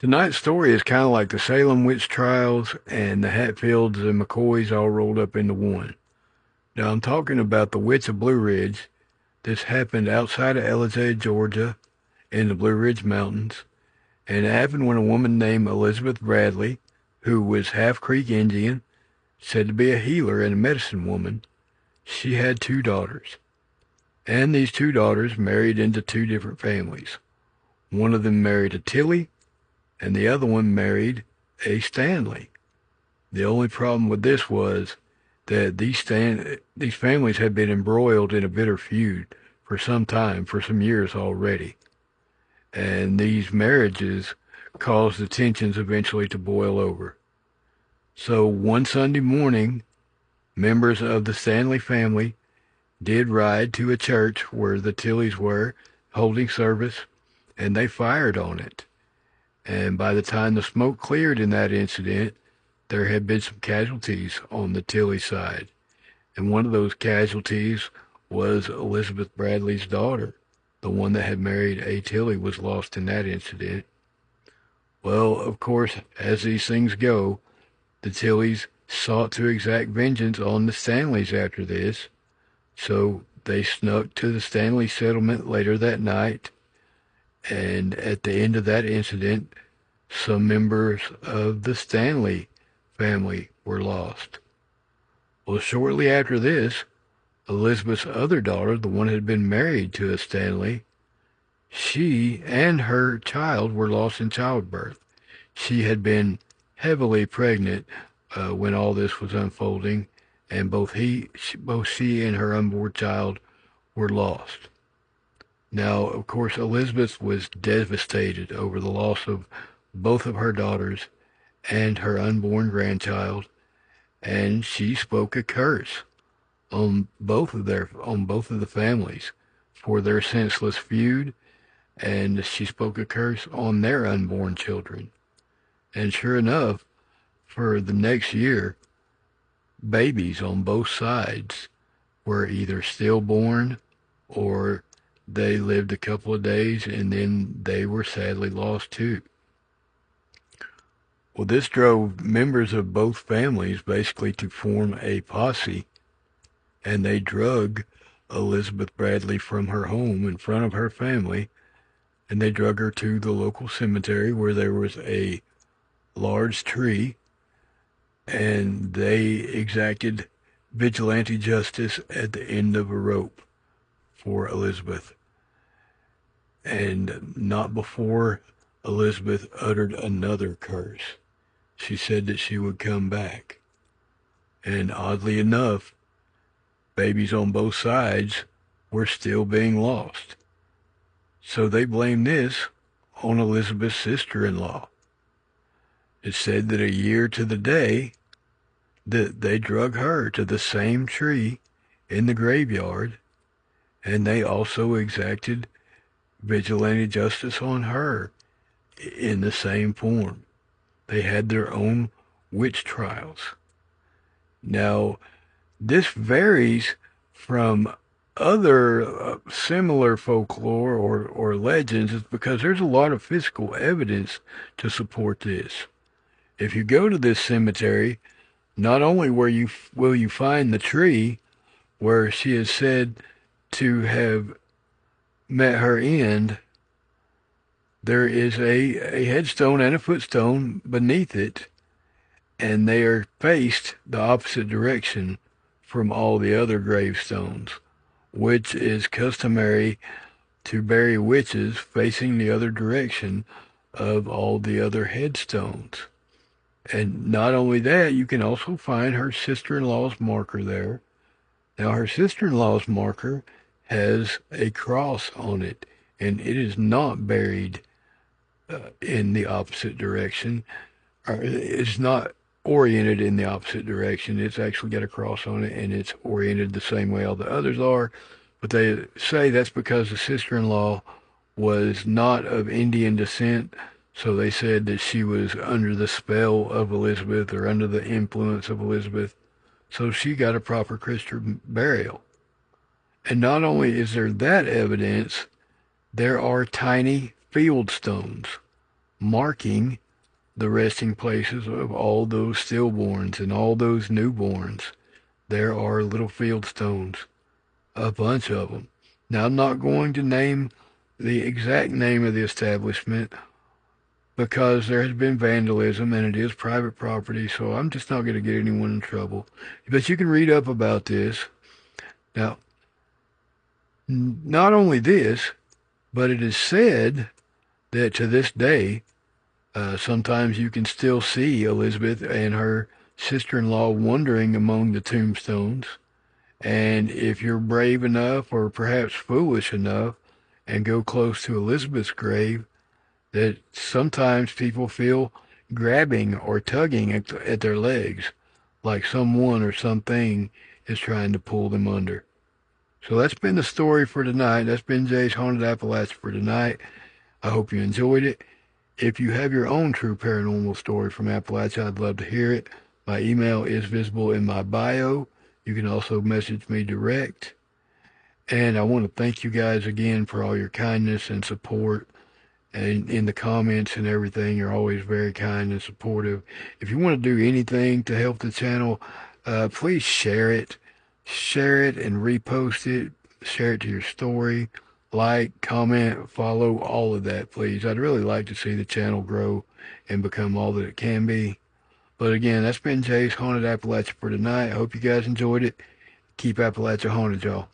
Tonight's story is kind of like the Salem witch trials and the Hatfields and McCoys all rolled up into one. Now, I'm talking about the Witch of Blue Ridge. This happened outside of Ellijay, Georgia, in the Blue Ridge Mountains. And it happened when a woman named Elizabeth Bradley, who was half Creek Indian, said to be a healer and a medicine woman, she had two daughters. And these two daughters married into two different families. One of them married a Tilly, and the other one married a Stanley. The only problem with this was that these families had been embroiled in a bitter feud for some time, for some years already. And these marriages caused the tensions eventually to boil over. So one Sunday morning, members of the Stanley family did ride to a church where the Tillys were holding service, and they fired on it. And by the time the smoke cleared in that incident, there had been some casualties on the Tilly side. And one of those casualties was Elizabeth Bradley's daughter. The one that had married a Tilly was lost in that incident. Well, of course, as these things go, the Tillys sought to exact vengeance on the Stanleys after this. So they snuck to the Stanley settlement later that night, and at the end of that incident, some members of the Stanley family were lost. Well, shortly after this, Elizabeth's other daughter, the one who had been married to a Stanley, she and her child were lost in childbirth. She had been heavily pregnant when all this was unfolding, and both she and her unborn child were lost. Now, of course, Elizabeth was devastated over the loss of both of her daughters and her unborn grandchild, and she spoke a curse on both of the families for their senseless feud, and she spoke a curse on their unborn children. And sure enough, for the next year, babies on both sides were either stillborn or they lived a couple of days and then they were sadly lost too. Well, this drove members of both families basically to form a posse, and they drug Elizabeth Bradley from her home in front of her family, and they drug her to the local cemetery where there was a large tree, and they exacted vigilante justice at the end of a rope for Elizabeth. And not before Elizabeth uttered another curse. She said that she would come back. And oddly enough, babies on both sides were still being lost. So they blamed this on Elizabeth's sister-in-law. It said that a year to the day that they drug her to the same tree in the graveyard, and they also exacted vigilante justice on her in the same form. They had their own witch trials. Now, this varies from other similar folklore or legends is because there's a lot of physical evidence to support this. If you go to this cemetery, not only will you find the tree where she is said to have met her end, there is a headstone and a footstone beneath it, and they are faced the opposite direction from all the other gravestones, which is customary to bury witches facing the other direction of all the other headstones. And not only that, you can also find her sister-in-law's marker there. Now, her sister-in-law's marker has a cross on it, and it is not buried in the opposite direction. It's not oriented in the opposite direction. It's actually got a cross on it, and it's oriented the same way all the others are. But they say that's because the sister-in-law was not of Indian descent, so they said that she was under the spell of Elizabeth or under the influence of Elizabeth. So she got a proper Christian burial. And not only is there that evidence, there are tiny field stones marking the resting places of all those stillborns and all those newborns. There are little field stones, a bunch of them. Now, I'm not going to name the exact name of the establishment because there has been vandalism and it is private property, so I'm just not going to get anyone in trouble. But you can read up about this. Now, not only this, but it is said that to this day, sometimes you can still see Elizabeth and her sister-in-law wandering among the tombstones. And if you're brave enough or perhaps foolish enough and go close to Elizabeth's grave, that sometimes people feel grabbing or tugging at their legs, like someone or something is trying to pull them under. So that's been the story for tonight. That's been Jay's Haunted Appalachia for tonight. I hope you enjoyed it. If you have your own true paranormal story from Appalachia, I'd love to hear it. My email is visible in my bio. You can also message me direct. And I want to thank you guys again for all your kindness and support. And in the comments and everything, you're always very kind and supportive. If you want to do anything to help the channel, please share it. Share it and repost it. Share it to your story. Like, comment, follow, all of that, please. I'd really like to see the channel grow and become all that it can be. But again, that's been Jay's Haunted Appalachia for tonight. I hope you guys enjoyed it. Keep Appalachia haunted, y'all.